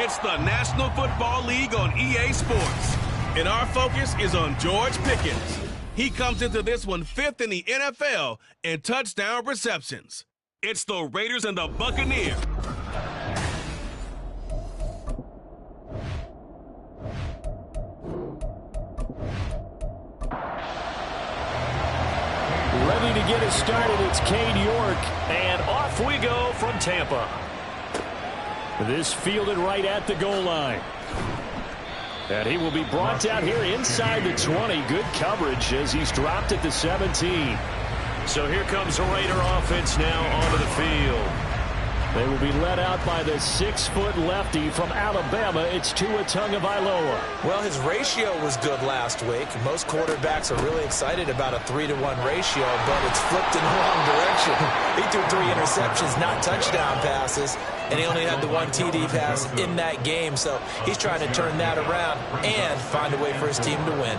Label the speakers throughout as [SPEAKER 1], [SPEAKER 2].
[SPEAKER 1] It's the National Football League on EA Sports. And our focus is on George Pickens. He comes into this one fifth in the NFL in touchdown receptions. It's the Raiders and the Buccaneers.
[SPEAKER 2] Ready to get us started, it's Cade York. And off we go from Tampa. This fielded right at the goal line. And he will be brought down here inside the 20. Good coverage as he's dropped at the 17. So here comes the Raider offense now onto the field. They will be led out by the 6-foot lefty from Alabama. It's Tua Tagovailoa.
[SPEAKER 3] Well, his ratio was good last week. Most quarterbacks are really excited about a 3-to-1 ratio, but it's flipped in the wrong direction. He threw 3 interceptions, not touchdown passes, and he only had the 1 TD pass in that game. So he's trying to turn that around and find a way for his team to win.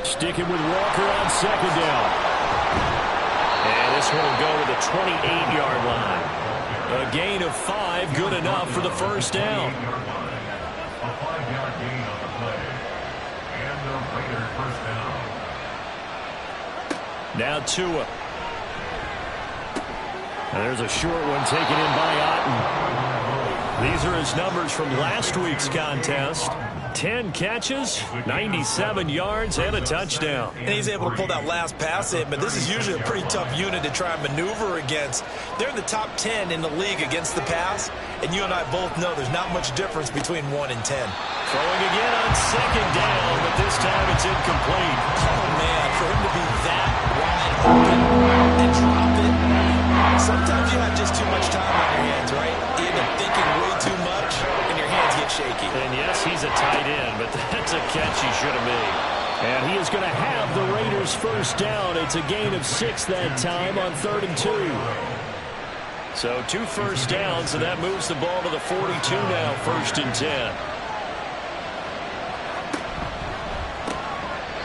[SPEAKER 2] Sticking with Walker on second down. And this one will go to the 28-yard line. A gain of 5, good enough for the first down.
[SPEAKER 4] A 5-yard gain on the play. And the Raiders first down.
[SPEAKER 2] Now Tua. And there's a short one taken in by Otten. These are his numbers from last week's contest. 10 catches, 97 yards, and a touchdown.
[SPEAKER 3] And he's able to pull that last pass in, but this is usually a pretty tough unit to try and maneuver against. They're in the top 10 in the league against the pass, and you and I both know there's not much difference between 1 and 10.
[SPEAKER 2] Throwing again on second down, but this time it's incomplete.
[SPEAKER 3] Oh, man, for him to be that wide open and drop it. Sometimes you have just too much time on your hands, right? You end up thinking way too much, and your hands get shaky.
[SPEAKER 2] And yes, he's a tight end, but that's a catch he should have made. And he is going to have the Raiders first down. It's a gain of 6 that time on 3rd and 2. So 2 first downs, and that moves the ball to the 42 now, 1st and 10.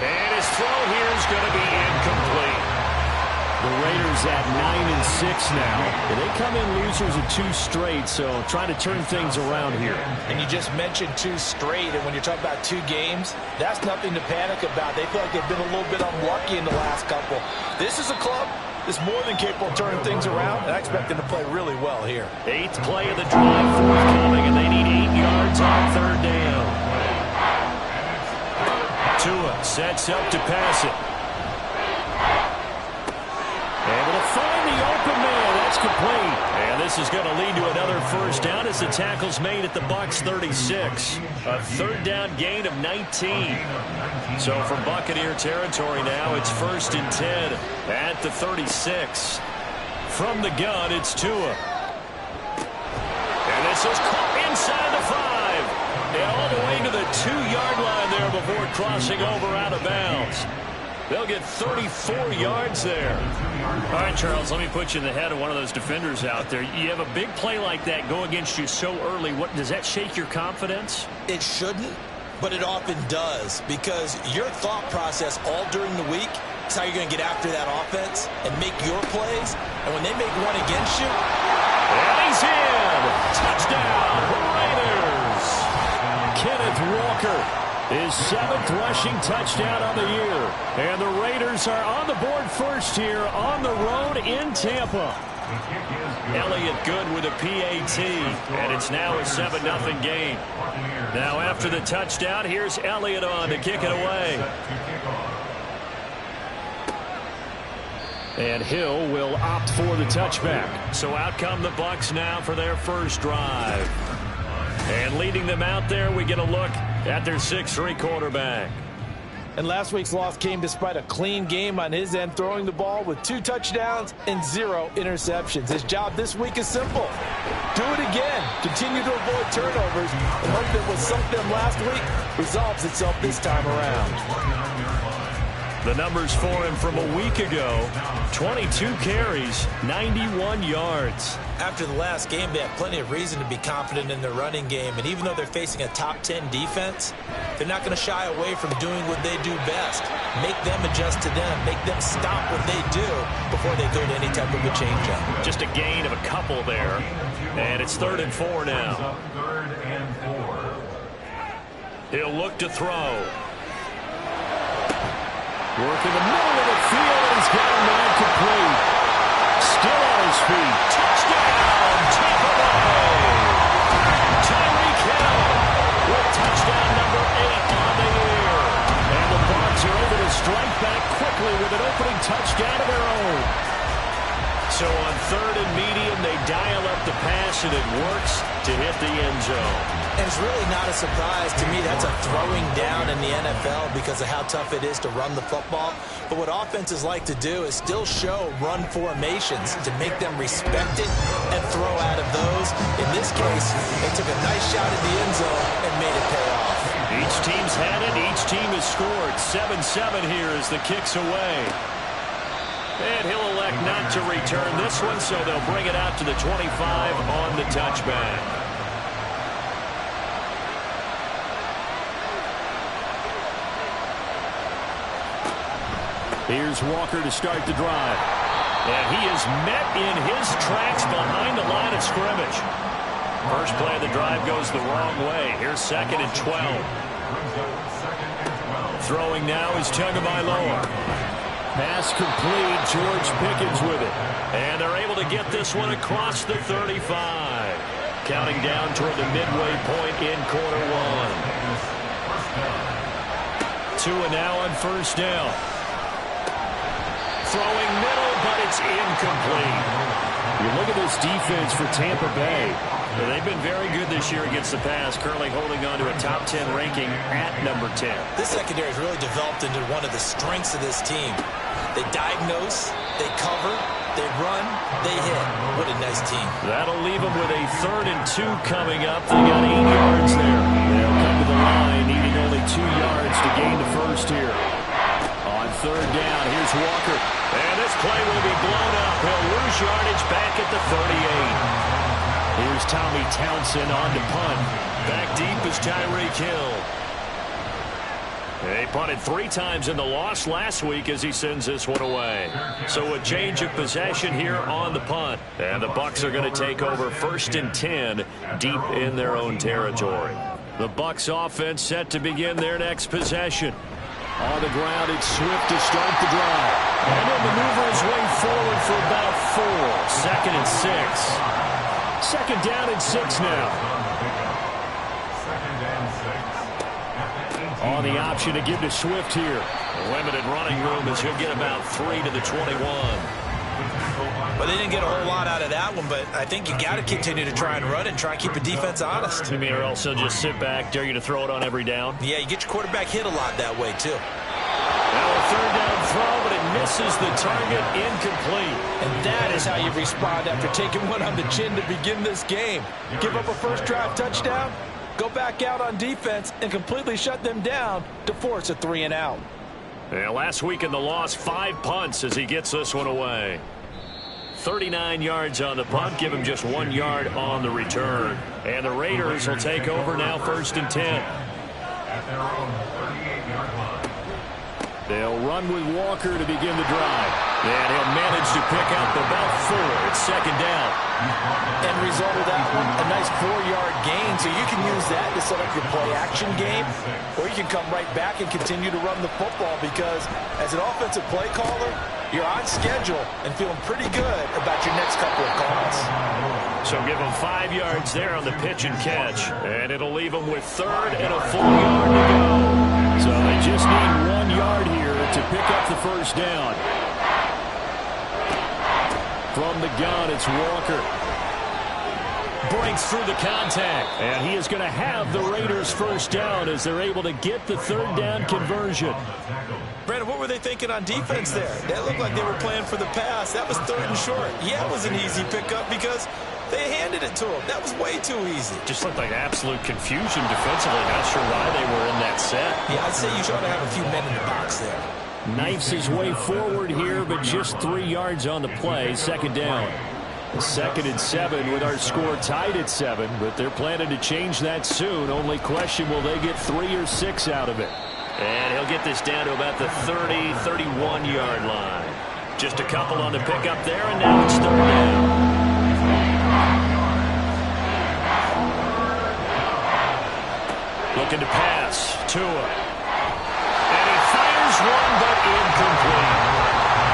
[SPEAKER 2] And his throw here is going to be incomplete. The Raiders at 9-6 now. And they come in losers of 2 straight, so trying to turn things around here.
[SPEAKER 3] And you just mentioned 2 straight, and when you're talking about 2 games, that's nothing to panic about. They feel like they've been a little bit unlucky in the last couple. This is a club that's more than capable of turning things around, and I expect them to play really well here.
[SPEAKER 2] 8th play of the drive forthcoming, and they need 8 yards on 3rd down. Tua sets up to pass it. Able to find the open man. That's complete. And this is going to lead to another first down as the tackle's made at the Bucs 36. A 3rd down gain of 19. So from Buccaneer territory now, it's 1st and 10 at the 36. From the gun, it's Tua. And this is caught inside the 5. And all the way to the 2-yard line there before crossing over out of bounds. They'll get 34 yards there. All right, Charles, let me put you in the head of one of those defenders out there. You have a big play like that go against you so early. What does that shake your confidence?
[SPEAKER 3] It shouldn't, but it often does, because your thought process all during the week is how you're going to get after that offense and make your plays. And when they make one against you,
[SPEAKER 2] and he's in. Touchdown, Raiders. Kenneth Walker. His 7th rushing touchdown on the year. And the Raiders are on the board first here on the road in Tampa. Elliott good with a PAT. And it's now a 7-0 game. Now after the touchdown, here's Elliott on to kick it away. And Hill will opt for the touchback. So out come the Bucs now for their first drive. And leading them out there, we get a look at their 6'3" quarterback.
[SPEAKER 3] And last week's loss came despite a clean game on his end, throwing the ball with 2 touchdowns and 0 interceptions. His job this week is simple. Do it again. Continue to avoid turnovers and hope that what sunk them last week resolves itself this time around.
[SPEAKER 2] The numbers for him from a week ago: 22 carries, 91 yards.
[SPEAKER 3] After the last game, they have plenty of reason to be confident in their running game. And even though they're facing a top 10 defense, they're not going to shy away from doing what they do best. Make them adjust to them. Make them stop what they do before they go to any type of a change-up.
[SPEAKER 2] Just a gain of a couple there. And it's 3rd and 4 now.
[SPEAKER 4] 3rd and 4.
[SPEAKER 2] He'll look to throw. Work in the middle of the field, and he's got a man complete. Still on his feet. Touchdown, Tampa Bay. Tyreek Hill with touchdown number 8 on the year. And the Bucs are able to strike back quickly with an opening touchdown of their own. So on 3rd and medium, they dial up the pass, and it works to hit the end zone.
[SPEAKER 3] And it's really not a surprise to me. That's a throwing down in the NFL because of how tough it is to run the football. But what offenses like to do is still show run formations to make them respect it and throw out of those. In this case, they took a nice shot at the end zone and made it pay off.
[SPEAKER 2] Each team's had it. Each team has scored. 7-7 here as the kick's away. And he'll elect not to return this one, so they'll bring it out to the 25 on the touchback. Here's Walker to start the drive. And he is met in his tracks behind the line of scrimmage. First play of the drive goes the wrong way. Here's 2nd and 12. Throwing now is Tagovailoa. Pass complete. George Pickens with it. And they're able to get this one across the 35. Counting down toward the midway point in quarter 1. Tua now on 1st down. Throwing middle, but it's incomplete. You look at this defense for Tampa Bay. They've been very good this year against the pass, currently holding on to a top 10 ranking at number 10.
[SPEAKER 3] This secondary has really developed into one of the strengths of this team. They diagnose, they cover, they run, they hit. What a nice team.
[SPEAKER 2] That'll leave them with a 3rd and 2 coming up. They got 8 yards there. They'll come to the line, needing only 2 yards to gain the first here. On 3rd down, here's Walker. And this play will be blown up. He'll lose yardage back at the 38. Here's Tommy Townsend on to punt. Back deep is Tyreek Hill. They punted 3 times in the loss last week as he sends this one away. So a change of possession here on the punt. And the Bucs are going to take over 1st and 10 deep in their own territory. The Bucs offense set to begin their next possession. On the ground, it's Swift to start the drive. And he'll maneuver his way forward for about 4. 2nd and 6. 2nd down and 6 now. On the option to give to Swift here. Limited running room as he'll get about 3 to the 21.
[SPEAKER 3] Well, they didn't get a whole lot out of that one, but I think you got to continue to try and run and try and keep the defense honest.
[SPEAKER 2] You mean, or else he'll just sit back, dare you to throw it on every down?
[SPEAKER 3] Yeah, you get your quarterback hit a lot that way, too.
[SPEAKER 2] Now a 3rd down throw, but it misses the target, incomplete.
[SPEAKER 3] And that is how you respond after taking one on the chin to begin this game. Give up a first drive touchdown, go back out on defense, and completely shut them down to force a 3 and out.
[SPEAKER 2] Yeah, last week in the loss, 5 punts as he gets this one away. 39 yards on the punt, give him just 1 yard on the return. And the Raiders will take over now 1st and 10.
[SPEAKER 4] At their own 38-yard line.
[SPEAKER 2] They'll run with Walker to begin the drive. And he'll manage to pick up about 4. It's 2nd down.
[SPEAKER 3] End result of that one, a nice 4-yard gain. So you can use that to set up your play-action game, or you can come right back and continue to run the football because as an offensive play caller, you're on schedule and feeling pretty good about your next couple of calls.
[SPEAKER 2] So give them 5 yards there on the pitch and catch. And it'll leave them with 3rd and a full yard to go. So they just need 1 yard here to pick up the 1st down. From the gun, it's Walker. Breaks through the contact. And he is going to have the Raiders 1st down as they're able to get the 3rd down conversion.
[SPEAKER 3] Brandon, what were they thinking on defense there? That looked like they were playing for the pass. That was 3rd and short. Yeah, it was an easy pickup because they handed it to him. That was way too easy.
[SPEAKER 2] Just looked like absolute confusion defensively. Not sure why they were in that set.
[SPEAKER 3] Yeah, I'd say you ought to have a few men in the box there.
[SPEAKER 2] Knifes his way forward here, but just 3 yards on the play. Second down. 2nd and 7 with our score tied at 7, but they're planning to change that soon. Only question, will they get 3 or 6 out of it?
[SPEAKER 5] And he'll get this down to about the 30, 31-yard line. Just a couple on the pickup there, and now it's 3rd down. Looking to pass. Tua. And he fires one, but incomplete.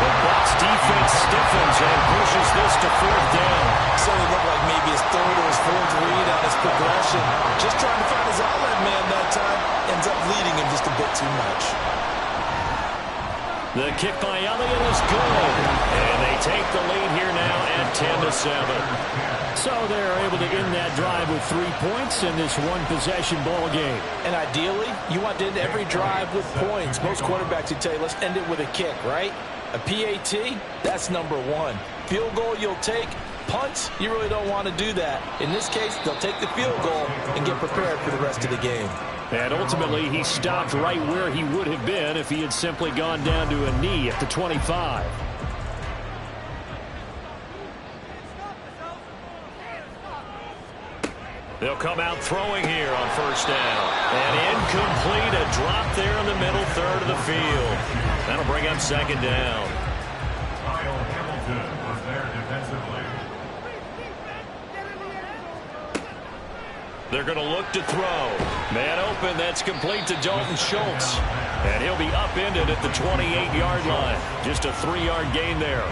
[SPEAKER 5] The Bucs defense stiffens and pushes this to 4th down.
[SPEAKER 3] Certainly looked like maybe his 3rd or his 4th read on his progression. Just trying to find his outlet man that time. Ends up leading him just a bit too much.
[SPEAKER 2] The kick by Elliott is good.
[SPEAKER 5] And they take the lead here now at 10-7.
[SPEAKER 2] So they're able to end that drive with 3 points in this one-possession ball game.
[SPEAKER 3] And ideally, you want to end every drive with points. Most quarterbacks would tell you, let's end it with a kick, right? A PAT, that's number 1. Field goal you'll take. Punts, you really don't want to do that. In this case, they'll take the field goal and get prepared for the rest of the game.
[SPEAKER 2] And ultimately, he stopped right where he would have been if he had simply gone down to a knee at the 25.
[SPEAKER 5] They'll come out throwing here on 1st down. And incomplete, a drop there in the middle 3rd of the field. That'll bring up 2nd down.
[SPEAKER 4] Kyle Hamilton was there defensively.
[SPEAKER 5] They're going to look to throw. Man open, that's complete to Dalton Schultz. And he'll be upended at the 28-yard line. Just a 3-yard gain there.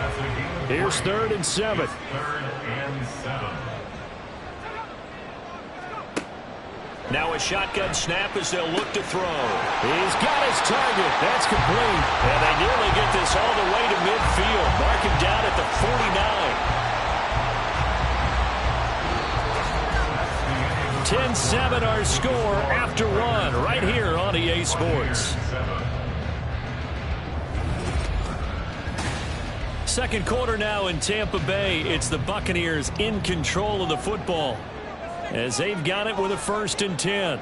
[SPEAKER 2] Here's 3rd and 7.
[SPEAKER 4] 3rd and 7.
[SPEAKER 5] Now a shotgun snap as they'll look to throw.
[SPEAKER 2] He's got his target. That's complete.
[SPEAKER 5] And they nearly get this all the way to midfield. Mark him down at the 49.
[SPEAKER 2] 10-7 our score after 1 right here on EA Sports. 2nd quarter now in Tampa Bay. It's the Buccaneers in control of the football as they've got it with a 1st and 10.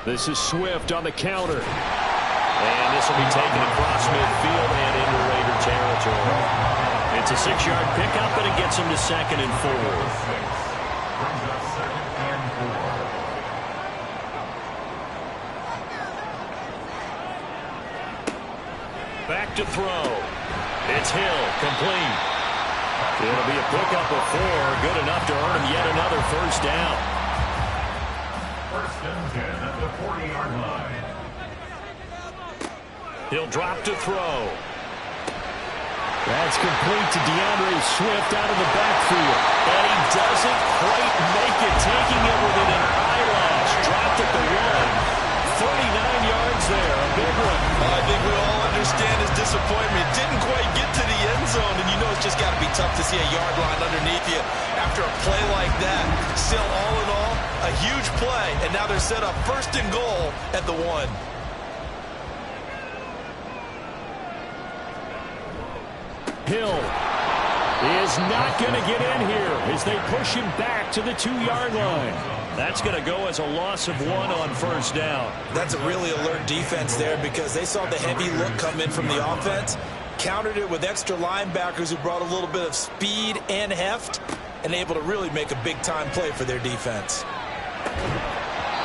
[SPEAKER 2] This is Swift on the counter.
[SPEAKER 5] And this will be taken across midfield and into Raider territory. It's a 6-yard pickup, and it gets him to 2nd and 4.
[SPEAKER 4] Brings up 2nd and 4.
[SPEAKER 5] Back to throw. It's Hill, complete. It'll be a pickup of 4, good enough to earn him yet another 1st down.
[SPEAKER 4] 1st and 10 at the 40-yard line.
[SPEAKER 5] He'll drop to throw.
[SPEAKER 2] That's complete to DeAndre Swift out of the backfield.
[SPEAKER 5] And he doesn't quite make it, taking it within an eyelash. Dropped at the 1. 39 yards there, a big one.
[SPEAKER 3] I think we all understand his disappointment. Didn't quite get to the end zone, and you know it's just got to be tough to see a yard line underneath you after a play like that. Still, all in all, a huge play, and now they're set up 1st and goal at the 1.
[SPEAKER 2] Hill is not going to get in here as they push him back to the 2-yard line.
[SPEAKER 5] That's going to go as a loss of 1 on 1st down.
[SPEAKER 3] That's a really alert defense there because they saw the heavy look come in from the offense, countered it with extra linebackers who brought a little bit of speed and heft, and able to really make a big-time play for their defense.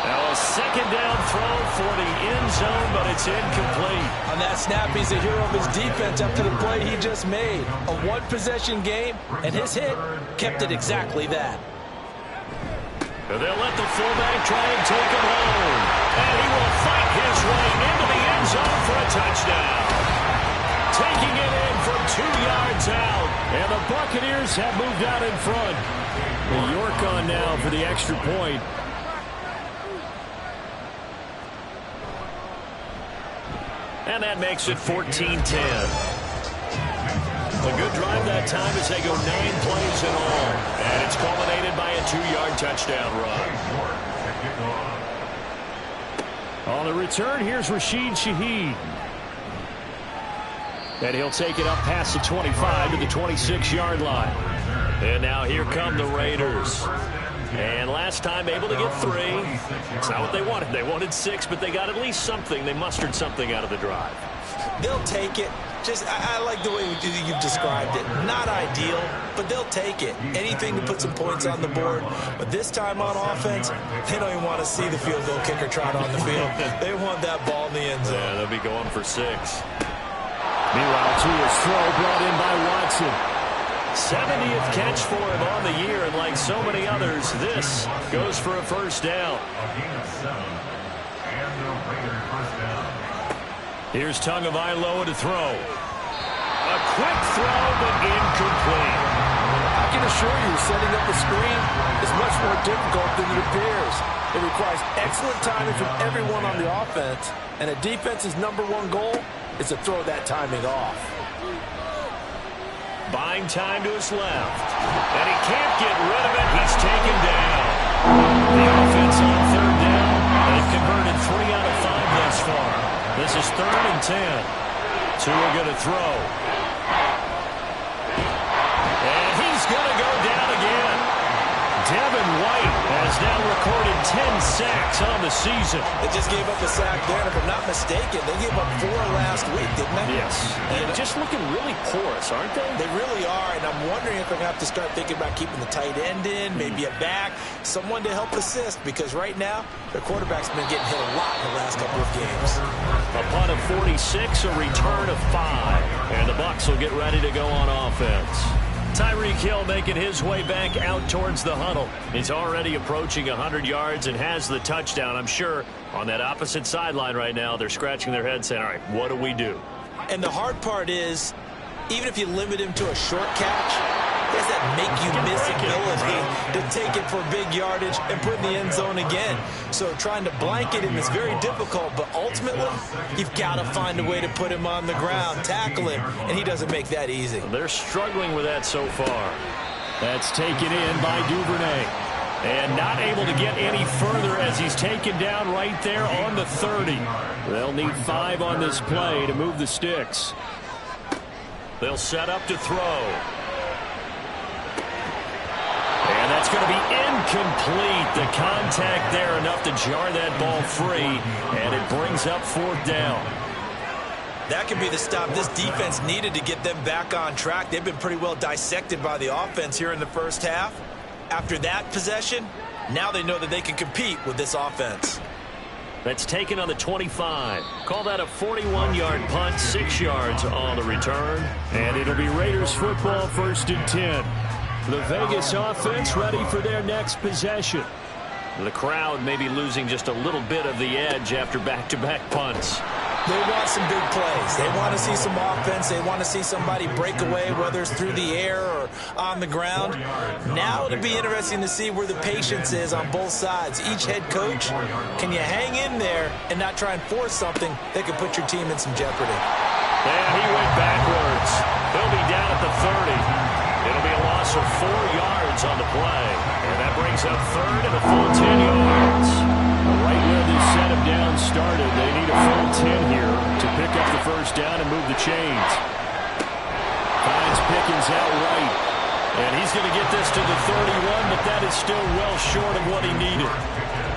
[SPEAKER 5] Now a 2nd down throw for the end zone, but it's incomplete.
[SPEAKER 3] On that snap, he's a hero of his defense after the play he just made. A one-possession game, and his hit kept it exactly that.
[SPEAKER 5] And they'll let the fullback try and take him home. And he will fight his way into the end zone for a touchdown. Taking it in from 2 yards out.
[SPEAKER 2] And the Buccaneers have moved out in front. York on now for the extra point.
[SPEAKER 5] And that makes it 14-10. A good drive that time as they go 9 plays in all. And it's culminated by a 2-yard touchdown run.
[SPEAKER 2] On the return, here's Rashid Shaheed. And he'll take it up past the 25 to the 26-yard line.
[SPEAKER 5] And now here come the Raiders.
[SPEAKER 2] And last time able to get 3. It's not what they wanted. They wanted 6, but they got at least something. They mustered something out of the drive.
[SPEAKER 3] They'll take it. I like the way you've described it. Not ideal, but they'll take it. Anything to put some points on the board. But this time on offense, they don't even want to see the field goal kicker trot on the field. They want that ball in the end zone.
[SPEAKER 2] Yeah, they'll be going for 6. Meanwhile, Tua's throw brought in by Watson. 70th catch for him on the year, and like so many others, this goes for a first down. Here's Tagovailoa to throw. A quick throw, but incomplete.
[SPEAKER 6] I can assure you, setting up a screen is much more difficult than it appears. It requires excellent timing from everyone on the offense, and a defense's #1 goal is to throw that timing off.
[SPEAKER 2] Buying time to his left. And he can't get rid of it. He's taken down. The offense on 3rd down. They've converted 3 out of 5 thus far. This is 3rd and 10. Tua going to throw. And he's going to go down again. Devin White has now recorded 10 sacks on the season.
[SPEAKER 3] They just gave up a sack there, and if I'm not mistaken, they gave up 4 last week, didn't they?
[SPEAKER 2] Yes. And just looking really porous, aren't they?
[SPEAKER 3] They really are, and I'm wondering if they're going to have to start thinking about keeping the tight end in, maybe a back, someone to help assist, because right now, their quarterback's been getting hit a lot in the last couple of games.
[SPEAKER 2] A punt of 46, a return of 5. And the Bucs will get ready to go on offense. Tyreek Hill making his way back out towards the huddle. He's already approaching 100 yards and has the touchdown. I'm sure on that opposite sideline right now, they're scratching their heads saying, all right, what do we do?
[SPEAKER 3] And the hard part is, even if you limit him to a short catch, he has that make-you-miss ability to take it for big yardage and put in the end zone again. So trying to blanket him is very difficult, but ultimately, you've got to find a way to put him on the ground, tackle him, and he doesn't make that easy.
[SPEAKER 2] They're struggling with that so far. That's taken in by Duvernay. And not able to get any further as he's taken down right there on the 30. They'll need 5 on this play to move the sticks. They'll set up to throw. And that's going to be incomplete. The contact there enough to jar that ball free, and it brings up 4th down.
[SPEAKER 3] That could be the stop this defense needed to get them back on track. They've been pretty well dissected by the offense here in the first half. After that possession, now they know that they can compete with this offense.
[SPEAKER 2] That's taken on the 25. Call that a 41-yard punt, 6 yards on the return. And it'll be Raiders football, 1st and 10. The Vegas offense ready for their next possession. The crowd may be losing just a little bit of the edge after back-to-back punts.
[SPEAKER 3] They want some big plays. They want to see some offense. They want to see somebody break away, whether it's through the air or on the ground. Now it'll be interesting to see where the patience is on both sides. Each head coach, can you hang in there and not try and force something that could put your team in some jeopardy?
[SPEAKER 2] And he went backwards. He'll be down at the 30. It'll be a loss of 4 yards on the play. And that brings up 3rd and a full 10 yards. Right where this set of downs started, they need a full 10 here to pick up the first down and move the chains. Finds Pickens out right. And he's going to get this to the 31, but that is still well short of what he needed.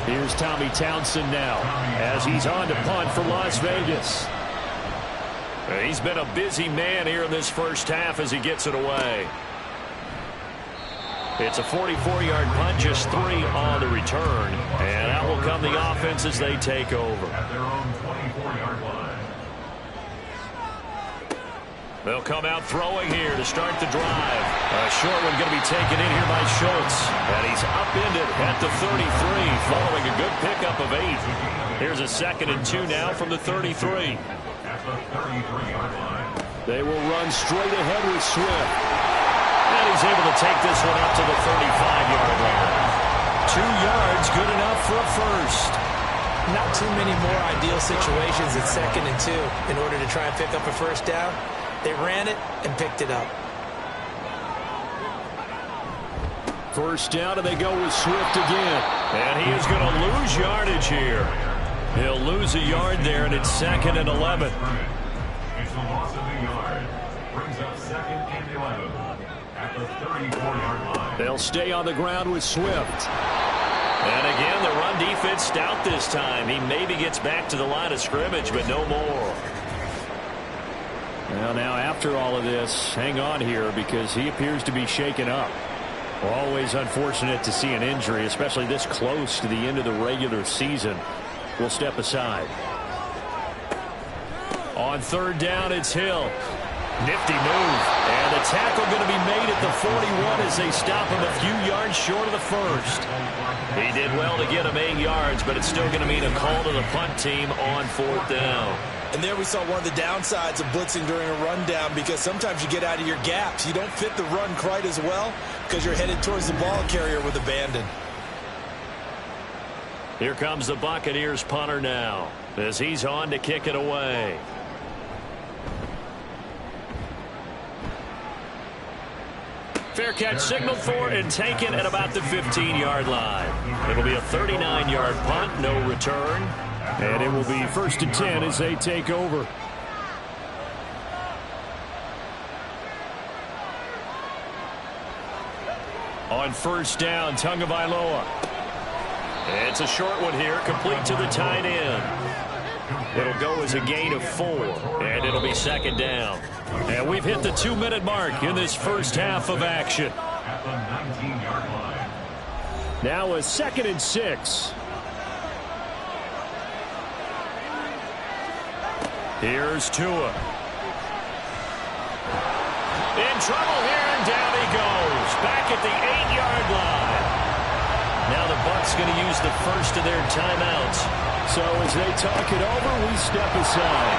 [SPEAKER 2] Here's Tommy Townsend now as he's on to punt for Las Vegas. He's been a busy man here in this first half as he gets it away. It's a 44-yard punt, just 3 on the return. And out will come the offense as they take over.
[SPEAKER 4] At their own 24-yard line.
[SPEAKER 2] They'll come out throwing here to start the drive. A short one going to be taken in here by Schultz. And he's upended at the 33, following a good pickup of 8. Here's a 2nd and 2 now from the 33.
[SPEAKER 4] At the 33-yard line.
[SPEAKER 2] They will run straight ahead with Swift. And he's able to take this one up to the 35-yard line. 2 yards, good enough for a first.
[SPEAKER 3] Not too many more ideal situations at 2nd and 2 in order to try and pick up a first down. They ran it and picked it up.
[SPEAKER 2] First down, and they go with Swift again. And he is going to lose yardage here. He'll lose a yard there, and it's 2nd and 11.
[SPEAKER 4] It's a loss of a yard. Brings up 2nd and 11. at the 34-yard line.
[SPEAKER 2] They'll stay on the ground with Swift.
[SPEAKER 5] And again, the run defense stout this time. He maybe gets back to the line of scrimmage, but no more.
[SPEAKER 2] Well, now after all of this, hang on here because he appears to be shaken up. Always unfortunate to see an injury, especially this close to the end of the regular season. We'll step aside. On third down, it's Hill. Nifty move. And the tackle going to be made at the 41 as they stop him a few yards short of the first. He did well to get him 8 yards, but it's still going to mean a call to the punt team on fourth down.
[SPEAKER 3] And there we saw one of the downsides of blitzing during a rundown because sometimes you get out of your gaps. You don't fit the run quite as well because you're headed towards the ball carrier with abandon.
[SPEAKER 5] Here comes the Buccaneers punter now as he's on to kick it away. Fair catch signaled for and taken at about the 15-yard line. It'll be a 39-yard punt, no return.
[SPEAKER 2] And it will be 1st and 10 as they take over. On first down, Tagovailoa.
[SPEAKER 5] It's a short one here, complete to the tight end. It'll go as a gain of 4, and it'll be 2nd down. And we've hit the 2-minute mark in this first half of action.
[SPEAKER 4] At the 19-yard line.
[SPEAKER 2] Now a 2nd and 6.
[SPEAKER 5] Here's Tua. In trouble here, and down he goes. Back at the 8-yard line. Now the Bucs going to use the first of their timeouts.
[SPEAKER 2] So as they talk it over, we step aside.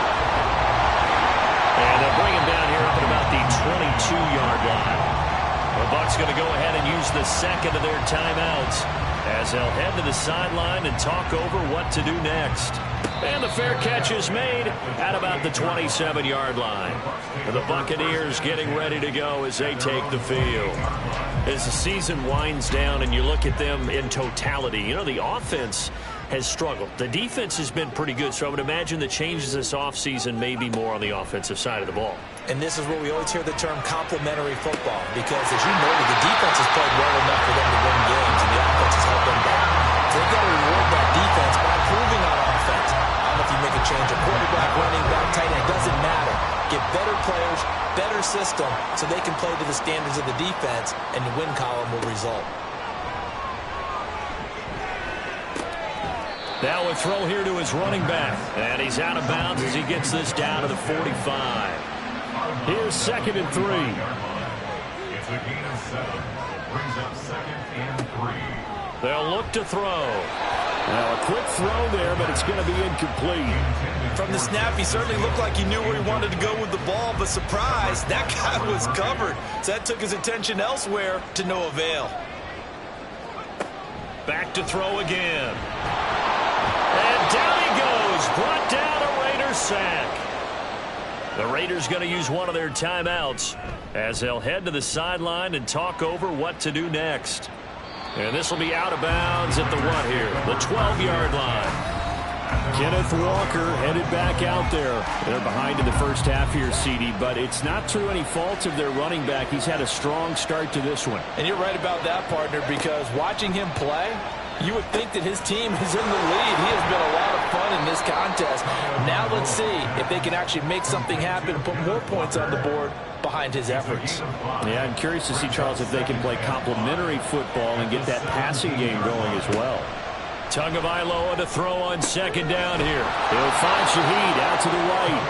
[SPEAKER 5] And they'll bring him down here up at about the 22-yard line. The Bucs going to go ahead and use the second of their timeouts as they'll head to the sideline and talk over what to do next. And the fair catch is made at about the 27-yard line. And the Buccaneers getting ready to go as they take the field. As the season winds down and you look at them in totality, you know, the offense has struggled. The defense has been pretty good, so I would imagine the changes this offseason may be more on the offensive side of the ball.
[SPEAKER 3] And this is where we always hear the term complementary football because, as you noted, the defense has played well enough for them to win games, and the offense has helped them back. So they've got to reward that defense by improving on offense. I don't know if you make a change of quarterback, running back, tight end, it doesn't matter. Get better players, better system, so they can play to the standards of the defense, and the win column will result.
[SPEAKER 5] Now a throw here to his running back. And he's out of bounds as he gets this down to the 45.
[SPEAKER 2] Here's 2nd and 3.
[SPEAKER 4] It's a gain of 7. It brings up 2nd and 3.
[SPEAKER 5] They'll look to throw.
[SPEAKER 2] Now a quick throw there, but it's going to be incomplete.
[SPEAKER 3] From the snap, he certainly looked like he knew where he wanted to go with the ball, but surprise, that guy was covered. So that took his attention elsewhere to no avail.
[SPEAKER 5] Back to throw again. And down he goes. Brought down a Raiders sack. The Raiders going to use one of their timeouts as they'll head to the sideline and talk over what to do next. And this will be out of bounds at the what here? The 12-yard line.
[SPEAKER 2] Kenneth Walker headed back out there. They're behind in the first half here, CD, but it's not through any fault of their running back. He's had a strong start to this one.
[SPEAKER 6] And you're right about that, partner, because watching him play, you would think that his team is in the lead. He has been a lot of fun in this contest. Now let's see if they can actually make something happen and put more points on the board behind his efforts.
[SPEAKER 2] Yeah, I'm curious to see, Charles, if they can play complementary football and get that passing game going as well.
[SPEAKER 5] Tagovailoa to throw on 2nd down here. He'll find Shaheed out to the right.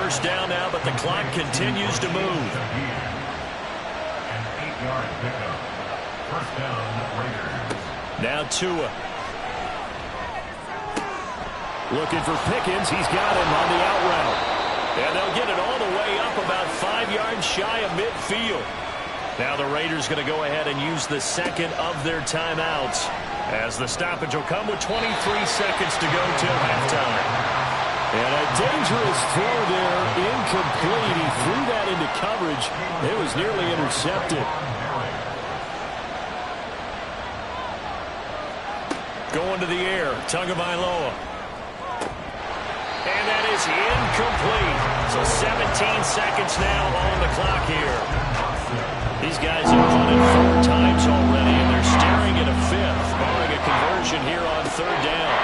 [SPEAKER 5] First down now, but the clock continues to move.
[SPEAKER 4] An 8-yard pickup. First down, Raiders.
[SPEAKER 5] Now Tua.
[SPEAKER 2] Looking for Pickens. He's got him on the out route.
[SPEAKER 5] And they'll get it all the way up about 5 yards shy of midfield. Now the Raiders going to go ahead and use the second of their timeouts as the stoppage will come with 23 seconds to go till halftime.
[SPEAKER 2] And a dangerous throw there, incomplete. He threw that into coverage. It was nearly intercepted.
[SPEAKER 5] Going to the air, Tagovailoa. And that is incomplete. So 17 seconds now on the clock here.
[SPEAKER 2] These guys have punted 4 times already, and they're staring at a 5th, barring a conversion here on 3rd down.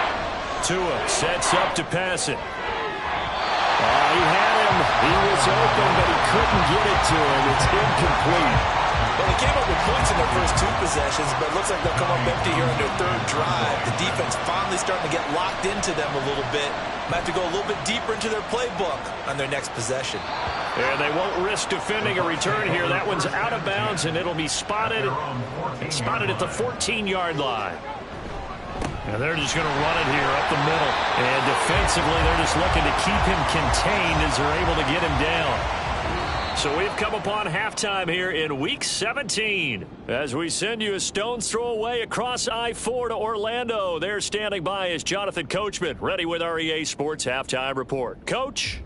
[SPEAKER 2] Tua sets up to pass it. He had him. He was open, but he couldn't get it to him. It's incomplete.
[SPEAKER 3] Well, they came up with points in their first 2 possessions, but it looks like they'll come up empty here on their 3rd drive. The defense finally starting to get locked into them a little bit. Might have to go a little bit deeper into their playbook on their next possession.
[SPEAKER 2] And they won't risk defending a return here. That one's out of bounds, and it'll be spotted at the 14-yard line. And they're just going to run it here up the middle. And defensively, they're just looking to keep him contained as they're able to get him down. So we've come upon halftime here in Week 17. As we send you a stone's throw away across I-4 to Orlando. There standing by is Jonathan Coachman, ready with our EA Sports Halftime Report. Coach?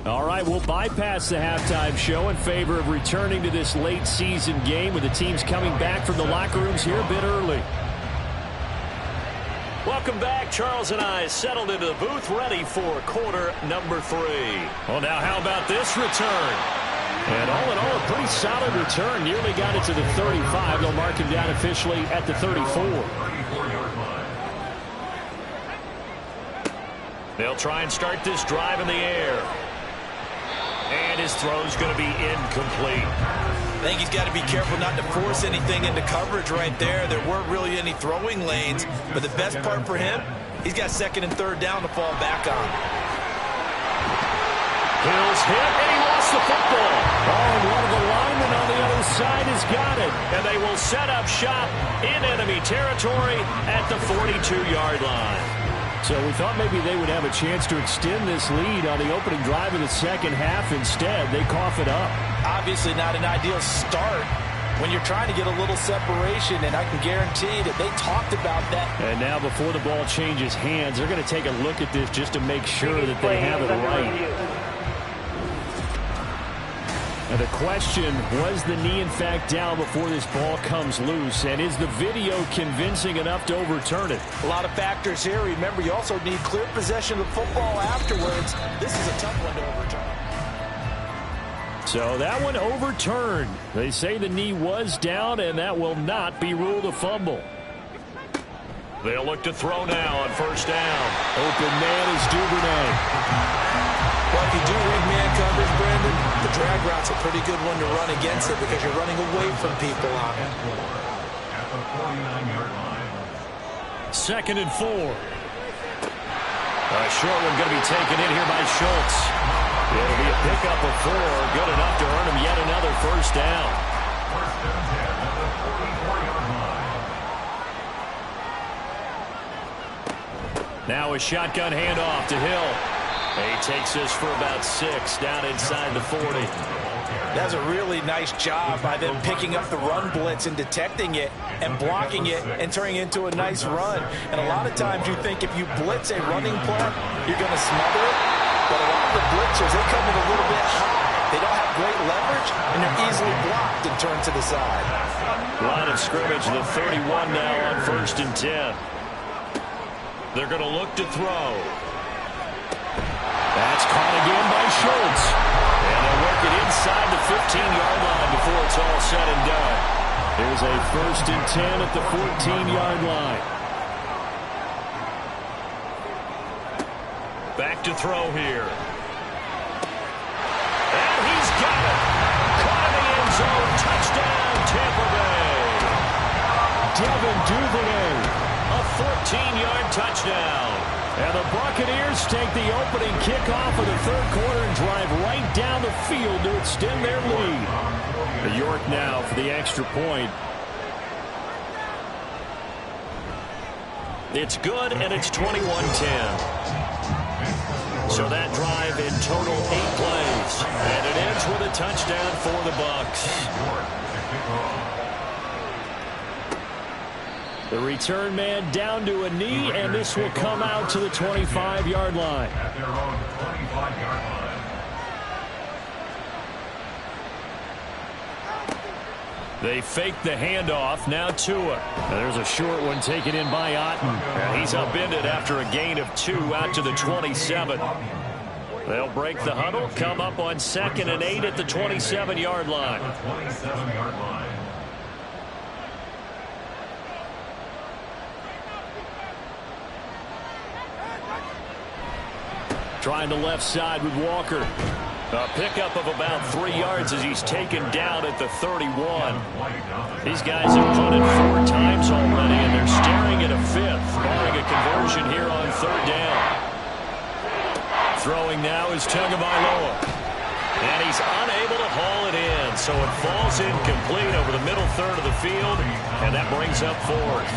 [SPEAKER 2] All right, we'll bypass the halftime show in favor of returning to this late season game with the teams coming back from the locker rooms here a bit early. Welcome back. Charles and I settled into the booth ready for quarter number 3. Well, now how about this return? And all in all, a pretty solid return. Nearly got it to the 35. They'll mark him down officially at the 34. They'll try and start this drive in the air. And his throw's going to be incomplete.
[SPEAKER 3] I think he's got to be careful not to force anything into coverage right there. There weren't really any throwing lanes. But the best part for him, he's got 2nd and 3rd down to fall back on.
[SPEAKER 2] Hill's hit, and he lost the football. And one of the linemen on the other side has got it. And they will set up shop in enemy territory at the 42-yard line. So we thought maybe they would have a chance to extend this lead on the opening drive of the second half. Instead, they cough it up.
[SPEAKER 3] Obviously not an ideal start when you're trying to get a little separation, and I can guarantee that they talked about that. And
[SPEAKER 2] now before the ball changes hands, they're going to take a look at this just to make sure that they have it right. And the question, was the knee in fact down before this ball comes loose? And is the video convincing enough to overturn it?
[SPEAKER 3] A lot of factors here. Remember, you also need clear possession of the football afterwards. This is a tough one to overturn.
[SPEAKER 2] So that one overturned. They say the knee was down, and that will not be ruled a fumble. They'll look to throw now on 1st down. Open man is Duvernay.
[SPEAKER 3] Well, if you do read man coverage, Brandon, the drag route's a pretty good one to run against it because you're running away from people on it.
[SPEAKER 4] At the 49-yard line.
[SPEAKER 2] 2nd and 4. A short one going to be taken in here by Schultz. It'll be a pickup of 4, good enough to earn him yet another 1st down.
[SPEAKER 4] 1st and 10 at the 44-yard line.
[SPEAKER 2] Now a shotgun handoff to Hill. He takes this for about 6 down inside the 40.
[SPEAKER 3] That's a really nice job by them picking up the run blitz and detecting it and blocking it and turning it into a nice run. And a lot of times you think if you blitz a running play, you're going to smother it. But a lot of the blitzers, they come in a little bit high. They don't have great leverage, and they're easily blocked and turned to the side.
[SPEAKER 2] Line of scrimmage, the 31 now on 1st and 10. They're going to look to throw. That's caught again by Schultz. And they'll work it inside the 15-yard line before it's all said and done. There's a 1st and 10 at the 14-yard line. Back to throw here. And he's got it. Caught in the end zone. Touchdown, Tampa Bay. Devin Duvernay. A 14-yard touchdown. And the Buccaneers take the opening kickoff of the 3rd quarter and drive right down the field to extend their lead. York now for the extra point. It's good, and it's 21-10. So that drive in total 8 plays. And it ends with a touchdown for the Bucs. The return man down to a knee, and this will come out to the 25-yard line.
[SPEAKER 4] At their own 25-yard line.
[SPEAKER 2] They fake the handoff. Now Tua. There's a short one taken in by Otten. And he's upended after a gain of 2 out to the 27. They'll break the huddle, come up on 2nd and 8 at the 27-yard line. Trying the left side with Walker. A pickup of about 3 yards as he's taken down at the 31. These guys have punted 4 times already, and they're staring at a 5th, barring a conversion here on 3rd down. Throwing now is Tagovailoa. And he's unable to haul it in, so it falls incomplete over the middle third of the field, and that brings up 4th.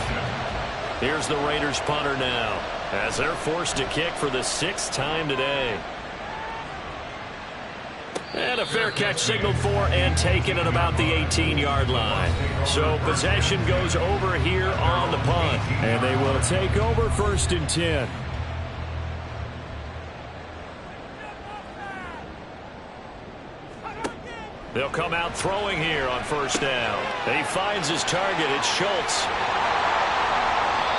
[SPEAKER 2] Here's the Raiders punter now, as they're forced to kick for the 6th time today. And a fair catch signaled for and taken at about the 18-yard line. So possession goes over here on the punt. And they will take over 1st and 10. They'll come out throwing here on 1st down. He finds his target. It's Schultz.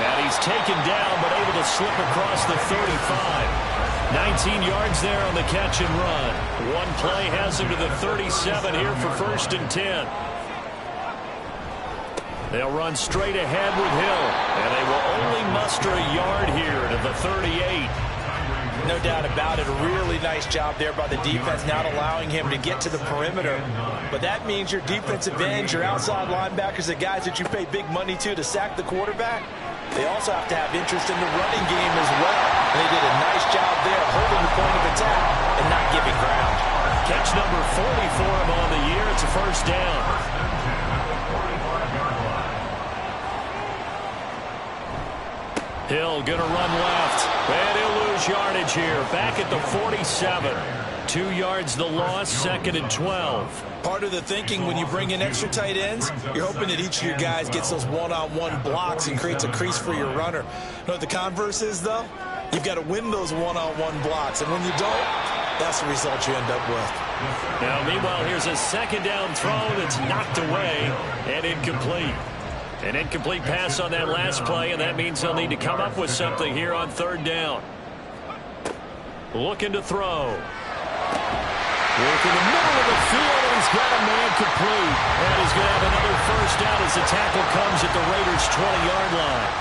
[SPEAKER 2] And he's taken down but able to slip across the 35. 19 yards there on the catch and run. One play has him to the 37 here for 1st and 10. They'll run straight ahead with Hill. And they will only muster a yard here to the 38.
[SPEAKER 3] No doubt about it. A really nice job there by the defense, not allowing him to get to the perimeter. But that means your defensive ends, your outside linebackers, the guys that you pay big money to sack the quarterback, they also have to have interest in the running game as well. And they did a nice job there holding the point of attack and not giving ground.
[SPEAKER 2] Catch number 40 for him on the year. It's a 1st down. Hill going to run left. And he'll lose yardage here. Back at the 47. 2 yards the loss, 2nd and 12.
[SPEAKER 3] Part of the thinking when you bring in extra tight ends, you're hoping that each of your guys gets those one-on-one blocks and creates a crease for your runner. You know what the converse is, though? You've got to win those one-on-one blocks, and when you don't, that's the result you end up with.
[SPEAKER 2] Now, meanwhile, here's a 2nd down throw that's knocked away and incomplete. An incomplete pass on that last play, and that means they'll need to come up with something here on 3rd down. Looking to throw. Work in the middle of the field, and he's got a man complete. And he's going to have another 1st down as the tackle comes at the Raiders' 20-yard line.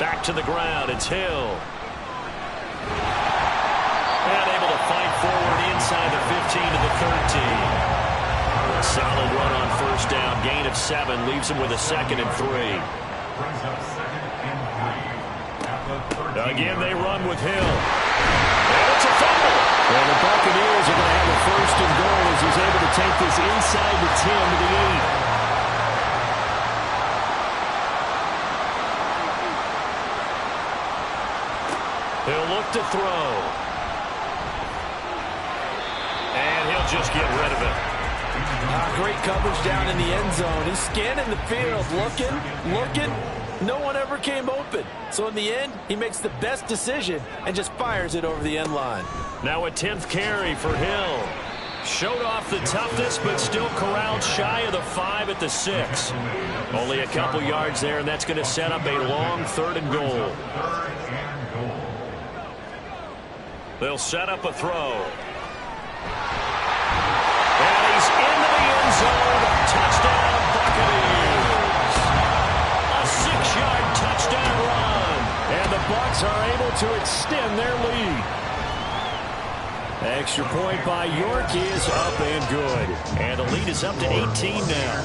[SPEAKER 2] Back to the ground, it's Hill. And able to fight forward inside the 15 to the 13. A solid run on 1st down, gain of 7, leaves him with a 2nd and 3. Again, they run with Hill. And it's a fumble. And the Buccaneers are going to have a 1st and goal as he's able to take this inside the 10 to the 8. He'll look to throw. And he'll just get rid of it.
[SPEAKER 6] Great coverage down in the end zone. He's scanning the field, looking. No one ever came open. So in the end, he makes the best decision and just fires it over the end line.
[SPEAKER 2] Now a 10th carry for Hill. Showed off the toughness, but still corralled shy of the 5 at the 6. Only a couple yards there, and that's going to set up a long 3rd and goal. They'll set up a throw. And he's into the end zone. Touchdown, Buccaneers. A 6-yard touchdown run. And the Bucs are able to extend their lead. Extra point by York is up and good. And the lead is up to 18 now.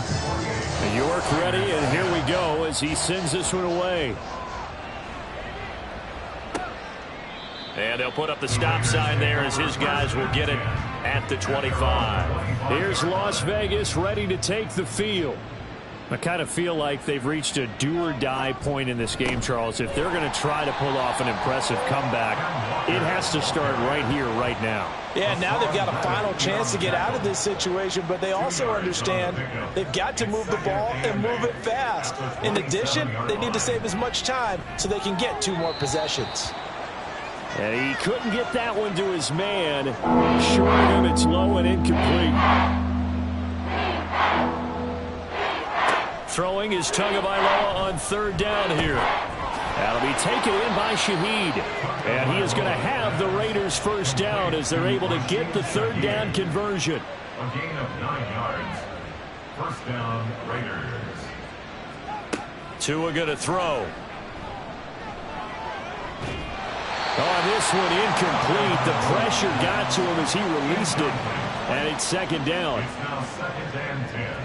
[SPEAKER 2] York ready, and here we go as he sends this one away. And they'll put up the stop sign there as his guys will get it at the 25. Here's Las Vegas ready to take the field. I kind of feel like they've reached a do-or-die point in this game, Charles. If they're going to try to pull off an impressive comeback, it has to start right here, right now.
[SPEAKER 3] Yeah, now they've got a final chance to get out of this situation, but they also understand they've got to move the ball and move it fast. In addition, they need to save as much time so they can get 2 more possessions.
[SPEAKER 2] And he couldn't get that one to his man. Short of him, it's low and incomplete. Throwing is Tagovailoa on third down here. That'll be taken in by Shaheed. And he is going to have the Raiders first down as they're able to get the third down conversion.
[SPEAKER 4] A gain of 9 yards. First down, Raiders.
[SPEAKER 2] Tua going to throw. On this one, incomplete. The pressure got to him as he released it. And it's second down.
[SPEAKER 4] It's now second and 10.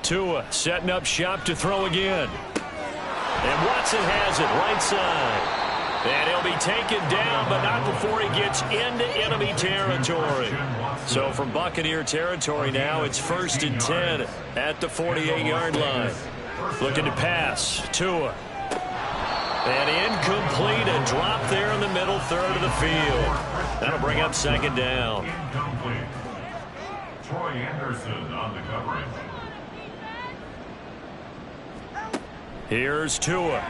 [SPEAKER 2] Tua setting up shop to throw again. And Watson has it right side. And he'll be taken down, but not before he gets into enemy territory. So from Buccaneer territory now, it's first and 10 at the 48-yard line. Looking to pass. Tua. And incomplete. A drop there in the middle third of the field. That'll bring up second down.
[SPEAKER 4] Incomplete. Troy Anderson on the coverage.
[SPEAKER 2] Here's Tua.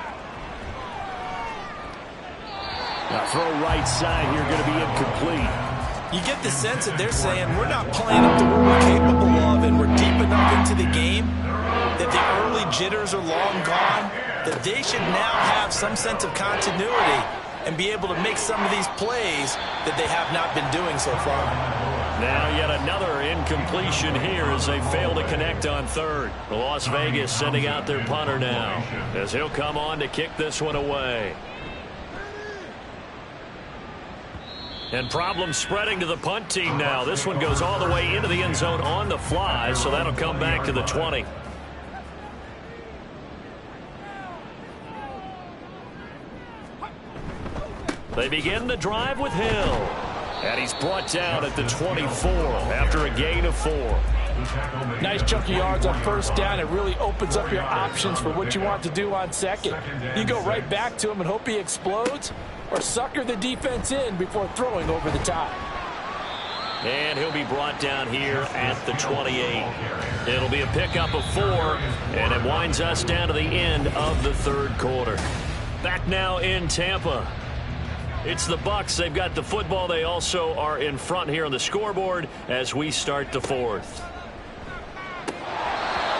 [SPEAKER 2] Now throw right side here, going to be incomplete.
[SPEAKER 3] You get the sense that they're saying we're not playing up to what we're capable of, and we're deep enough into the game that the early jitters are long gone, that they should now have some sense of continuity and be able to make some of these plays that they have not been doing so far.
[SPEAKER 2] Now yet another incompletion here as they fail to connect on third. Las Vegas sending out their punter now as he'll come on to kick this one away. And problem spreading to the punt team now. This one goes all the way into the end zone on the fly, so that'll come back to the 20. They begin the drive with Hill. And he's brought down at the 24 after a gain of 4.
[SPEAKER 6] Nice chunk of yards on first down. It really opens up your options for what you want to do on second. You go right back to him and hope he explodes, or sucker the defense in before throwing over the top.
[SPEAKER 2] And he'll be brought down here at the 28. It'll be a pickup of 4, and it winds us down to the end of the third quarter. Back now in Tampa. It's the Bucs. They've got the football. They also are in front here on the scoreboard as we start the fourth.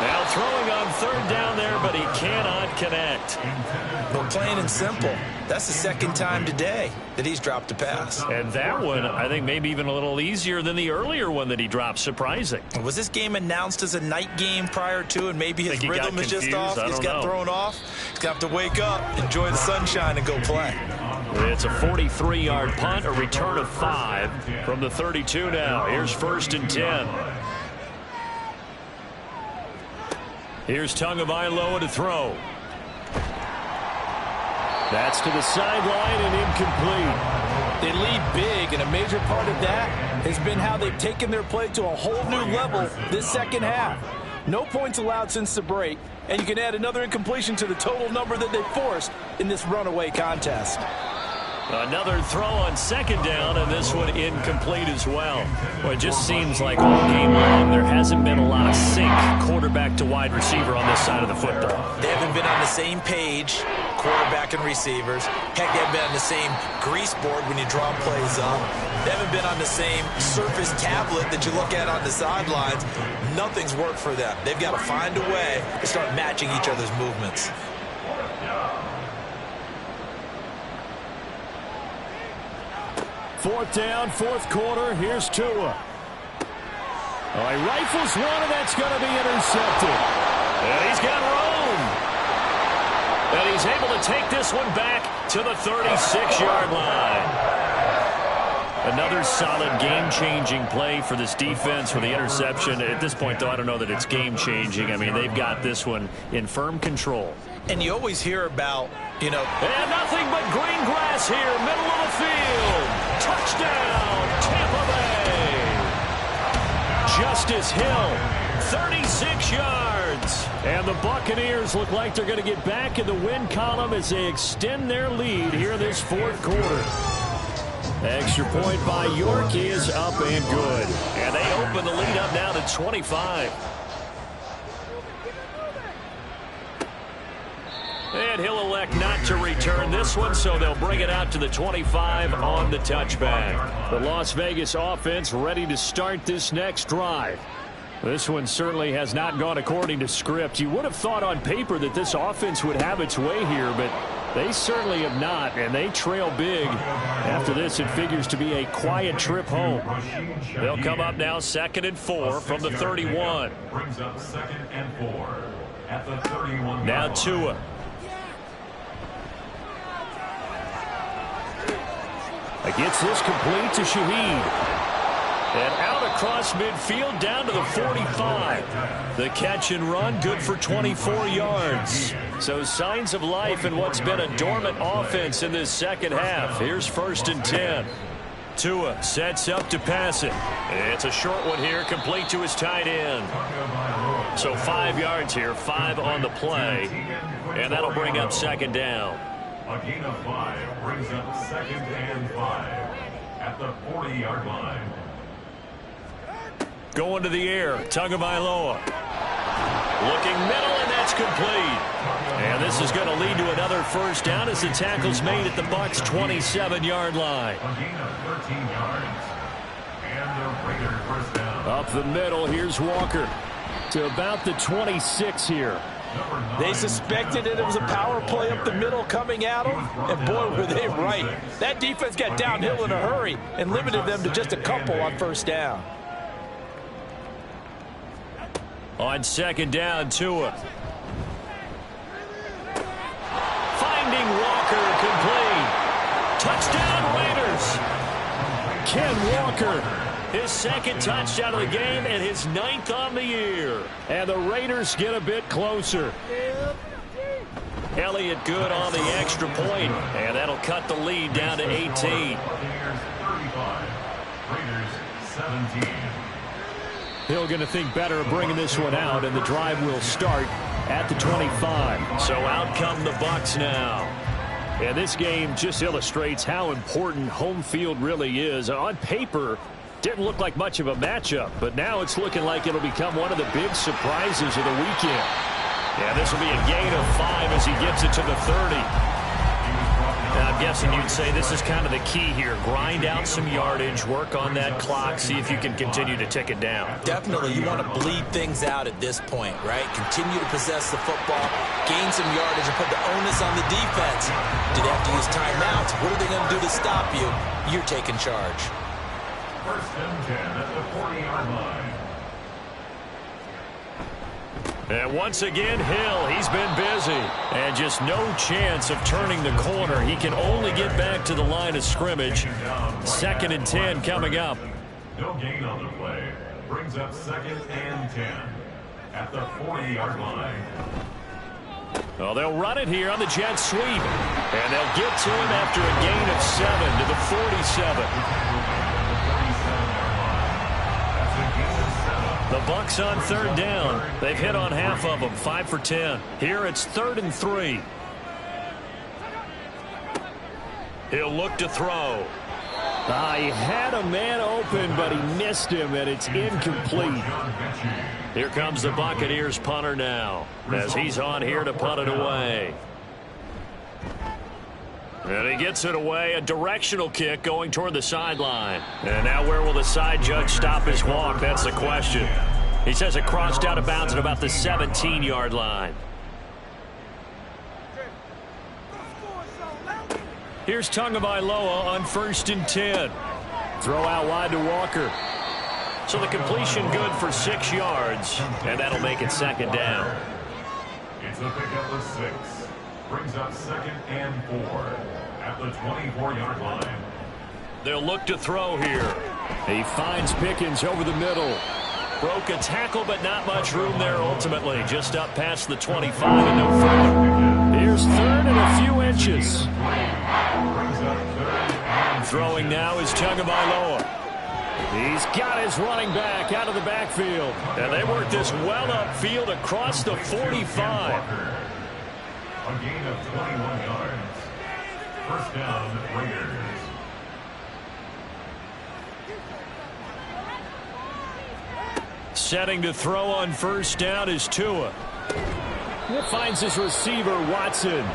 [SPEAKER 2] Now throwing on third down there, but he cannot connect.
[SPEAKER 3] Well, plain and simple, that's the second time today that he's dropped a pass.
[SPEAKER 2] And that one, I think, maybe even a little easier than the earlier one that he dropped. Surprising.
[SPEAKER 3] Was this game announced as a night game prior to, and maybe his rhythm is just off? He's got thrown off. He's going to have to wake up, enjoy the sunshine, and go play.
[SPEAKER 2] It's a 43-yard punt, a return of 5 from the 32 now. Here's first and 10. Here's Tagovailoa to throw. That's to the sideline and incomplete.
[SPEAKER 6] They lead big, and a major part of that has been how they've taken their play to a whole new level this second half. No points allowed since the break, and you can add another incompletion to the total number that they forced in this runaway contest.
[SPEAKER 2] Another throw on second down, and this one incomplete as well. Well, it just seems like all game long there hasn't been a lot of sync quarterback to wide receiver on this side of the football.
[SPEAKER 3] They haven't been on the same page, quarterback and receivers. Heck, they haven't been on the same grease board when you draw plays up. They haven't been on the same surface tablet that you look at on the sidelines. Nothing's worked for them. They've got to find a way to start matching each other's movements.
[SPEAKER 2] Fourth down, fourth quarter. Here's Tua. Oh, he rifles one, and that's going to be intercepted. And he's got room. And he's able to take this one back to the 36-yard line. Another solid game-changing play for this defense for the interception. At this point, though, I don't know that it's game-changing. I mean, they've got this one in firm control.
[SPEAKER 3] And you always hear about,
[SPEAKER 2] And nothing but green grass here, middle of the field. Touchdown, Tampa Bay. Justice Hill, 36 yards. And the Buccaneers look like they're going to get back in the win column as they extend their lead here this fourth quarter. Extra point by York is up and good. And they open the lead up now to 25. And he'll elect not to return this one, so they'll bring it out to the 25 on the touchback. The Las Vegas offense ready to start this next drive. This one certainly has not gone according to script. You would have thought on paper that this offense would have its way here, but they certainly have not, and they trail big. After this, it figures to be a quiet trip home. They'll come up now 2nd and 4 from the 31.
[SPEAKER 4] Brings up 2nd and 4 at the 31.
[SPEAKER 2] Now Tua. Gets this complete to Shaheed. And out across midfield down to the 45. The catch and run good for 24 yards. So signs of life in what's been a dormant offense in this second half. Here's 1st and 10. Tua sets up to pass it. It's a short one here, complete to his tight end. So 5 yards here, 5 on the play. And that'll bring up 2nd down.
[SPEAKER 4] A gain of 5 brings up 2nd and 5 at the 40-yard line.
[SPEAKER 2] Going to the air, Tagovailoa. Looking middle, and that's complete. And this is going to lead to another 1st down as the tackle's made at the Bucs' 27-yard line.
[SPEAKER 4] A gain of 13 yards. And the Raiders 1st down.
[SPEAKER 2] Up the middle, here's Walker to about the 26 here.
[SPEAKER 6] They suspected that it was a power play up the middle coming at them, and boy, were they right. That defense got downhill in a hurry and limited them to just a couple on 1st down.
[SPEAKER 2] On 2nd down, Tua. Finding Walker, complete. Touchdown, Raiders. Ken Walker, his 2nd touchdown of the game and his 9th on the year. And the Raiders get a bit closer. Elliott good on the extra point, and that'll cut the lead down to 18.
[SPEAKER 4] Buccaneers 35, Raiders 17.
[SPEAKER 2] Hill going to think better of bringing this one out, and the drive will start at the 25. So out come the Bucs now. And this game just illustrates how important home field really is. On paper, didn't look like much of a matchup, but now it's looking like it'll become one of the big surprises of the weekend. Yeah, this will be a gain of 5 as he gets it to the 30.
[SPEAKER 5] I'm guessing you'd say this is kind of the key here. Grind out some yardage, work on that clock, see if you can continue to tick it down.
[SPEAKER 3] Definitely, you want to bleed things out at this point, right? Continue to possess the football, gain some yardage, and put the onus on the defense. Do they have to use timeouts? What are they going to do to stop you? You're taking charge.
[SPEAKER 4] 1st and 10 at the 40-yard line.
[SPEAKER 2] And once again, Hill, he's been busy. And just no chance of turning the corner. He can only get back to the line of scrimmage. 2nd and 10 coming up.
[SPEAKER 4] No gain on the play. Brings up 2nd and 10 at the 40-yard line.
[SPEAKER 2] Well, they'll run it here on the jet sweep. And they'll get to him after a gain of 7 to the 47. The Bucs on 3rd down. They've hit on half of them, 5 for 10. Here it's 3rd and 3. He'll look to throw. He had a man open, but he missed him, and it's incomplete. Here comes the Buccaneers punter now, as he's on here to punt it away. And he gets it away, a directional kick going toward the sideline. And now where will the side judge stop his walk? That's the question. He says it crossed out of bounds at about the 17-yard line. Here's Tagovailoa on 1st and 10. Throw out wide to Walker. So the completion good for 6 yards, and that'll make it 2nd down.
[SPEAKER 4] It's a pickup of 6. Brings up 2nd and 4 at the 24-yard line.
[SPEAKER 2] They'll look to throw here. He finds Pickens over the middle. Broke a tackle, but not much room there ultimately. Just up past the 25 and no further. Here's 3rd and a few inches. Throwing now is Tagovailoa. He's got his running back out of the backfield. And they work this well upfield across the 45.
[SPEAKER 4] A gain of 21 yards. 1st down, Raiders.
[SPEAKER 2] Setting to throw on 1st down is Tua. It finds his receiver, Watson.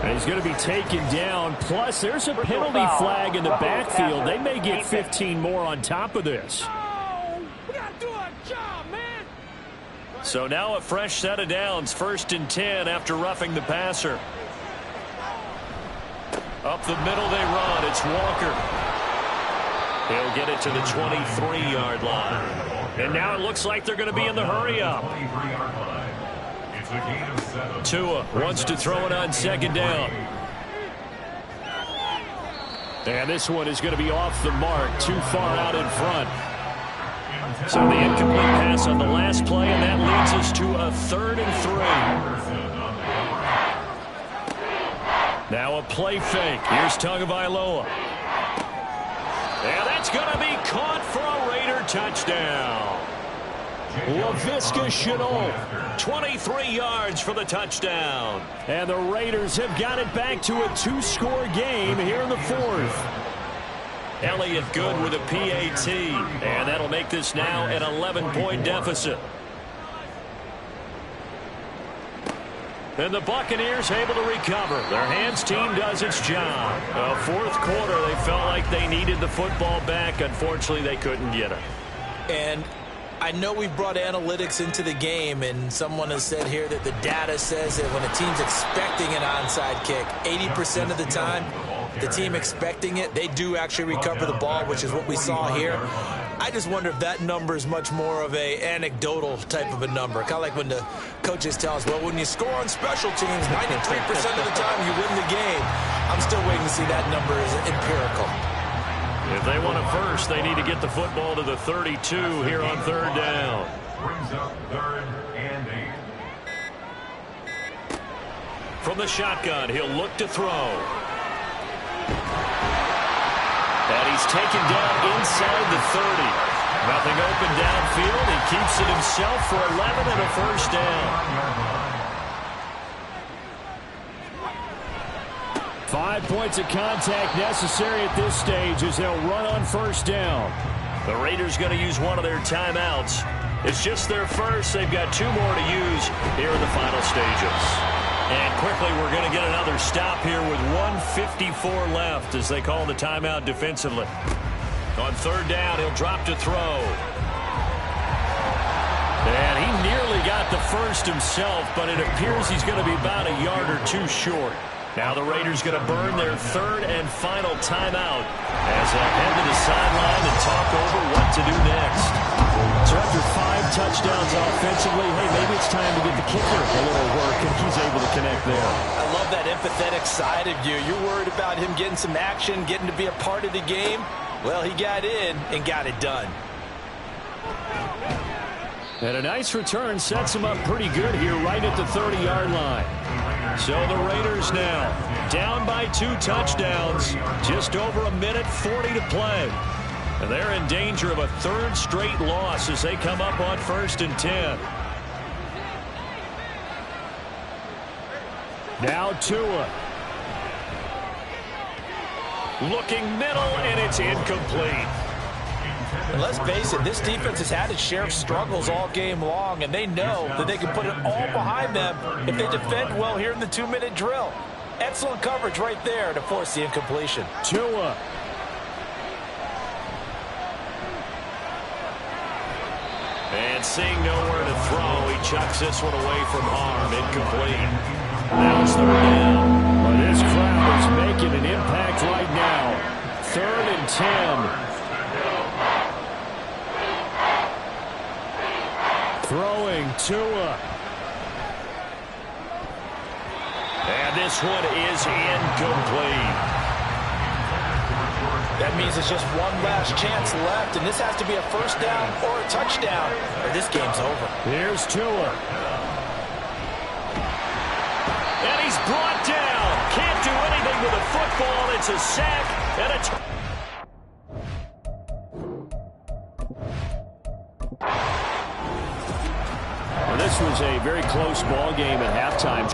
[SPEAKER 2] And he's going to be taken down. Plus, there's a penalty flag in the backfield. They may get 15 more on top of this.
[SPEAKER 5] So now a fresh set of downs. 1st and 10 after roughing the passer. Up the middle they run. It's Walker. He'll get it to the 23-yard line. And now it looks like they're going to be in the hurry-up. Tua wants to throw it on 2nd down. And this one is going to be off the mark, too far out in front. So the incomplete pass on the last play, and that leads us to a 3rd and 3. Now a play fake. Here's Tagovailoa. And that's going to be caught for a Raider touchdown. Laviska Shenault, 23 yards for the touchdown.
[SPEAKER 2] And the Raiders have got it back to a 2-score game here in the 4th.
[SPEAKER 5] Elliott good with a PAT, and that'll make this now an 11-point deficit. And the Buccaneers able to recover. Their hands team does its job. 4th quarter, they felt like they needed the football back. Unfortunately, they couldn't get it.
[SPEAKER 3] And I know we've brought analytics into the game, and someone has said here that the data says that when a team's expecting an onside kick, 80% of the time, the team expecting it, they do actually recover the ball, which is what we saw here. I just wonder if that number is much more of a anecdotal type of a number. Kind of like when the coaches tell us, well, when you score on special teams, 93% of the time you win the game. I'm still waiting to see that number is empirical.
[SPEAKER 5] If they want it first, they need to get the football to the 32 here on 3rd down.
[SPEAKER 4] Brings up 3rd and 8.
[SPEAKER 5] From the shotgun, he'll look to throw. And he's taken down inside the 30. Nothing open downfield. He keeps it himself for 11 and a 1st down.
[SPEAKER 2] 5 points of contact necessary at this stage as they'll run on 1st down.
[SPEAKER 5] The Raiders going to use one of their timeouts. It's just their first. They've got 2 more to use here in the final stages. And quickly, we're going to get another stop here with 1:54 left as they call the timeout defensively. On 3rd down, he'll drop to throw. And he nearly got the first himself, but it appears he's going to be about a yard or 2 short. Now the Raiders going to burn their 3rd and final timeout as they head to the sideline and talk over what to do next.
[SPEAKER 2] So after 5 touchdowns offensively, hey, maybe it's time to give the kicker a little work, and he's able to connect there.
[SPEAKER 3] I love that empathetic side of you. You're worried about him getting some action, getting to be a part of the game. Well, he got in and got it done.
[SPEAKER 2] And a nice return sets him up pretty good here right at the 30-yard line.
[SPEAKER 5] So the Raiders now down by 2 touchdowns. Just over 1:40 to play. And they're in danger of a 3rd straight loss as they come up on 1st and 10.
[SPEAKER 2] Now Tua.
[SPEAKER 5] Looking middle, and it's incomplete.
[SPEAKER 3] And let's face it, this defense has had its share of struggles all game long, and they know that they can put it all behind them if they defend well here in the 2-minute drill. Excellent coverage right there to force the incompletion.
[SPEAKER 2] Tua.
[SPEAKER 5] And seeing nowhere to throw, he chucks this one away from harm. Incomplete. Now it's 3rd down.
[SPEAKER 2] Well, this crowd is making an impact right now. 3rd and 10. Throwing Tua.
[SPEAKER 5] And this one is incomplete.
[SPEAKER 3] That means it's just one last chance left, and this has to be a 1st down or a touchdown, or this game's over.
[SPEAKER 2] Here's Tua.
[SPEAKER 5] And he's brought down. Can't do anything with a football. It's a sack and a
[SPEAKER 2] This was a very close ball game at halftime.